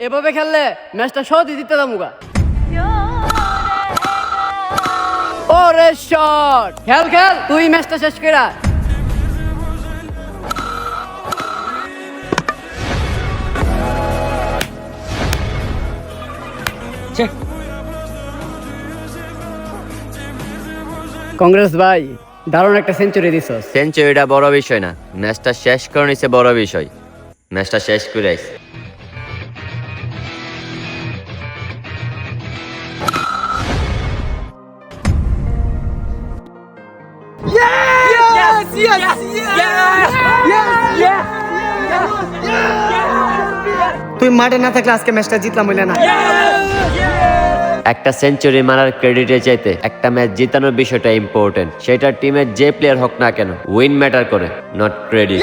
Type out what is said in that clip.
এভাবে খেললে ম্যাচটা সহজে জিতে যাবো। ওরে শট, খেল খেল, তুই ম্যাচটা শেষ করা। কংগ্রেস ভাই, দারুণ একটা সেঞ্চুরি দিছস। সেঞ্চুরিটা বড় বিষয় না, ম্যাচটা শেষ করে নিছে বড় বিষয়। ম্যাচটা শেষ করে আইছে। তুই মাঠে না থাকলে আজকে ম্যাচটা জিতলাম হইলে না। একটা সেঞ্চুরি মারার ক্রেডিটের চাইতে একটা ম্যাচ জিতানোর বিষয়টা ইম্পর্টেন্ট। সেটা টিমের যে প্লেয়ার হোক না কেন, উইন ম্যাটার করে, নট ক্রেডিট।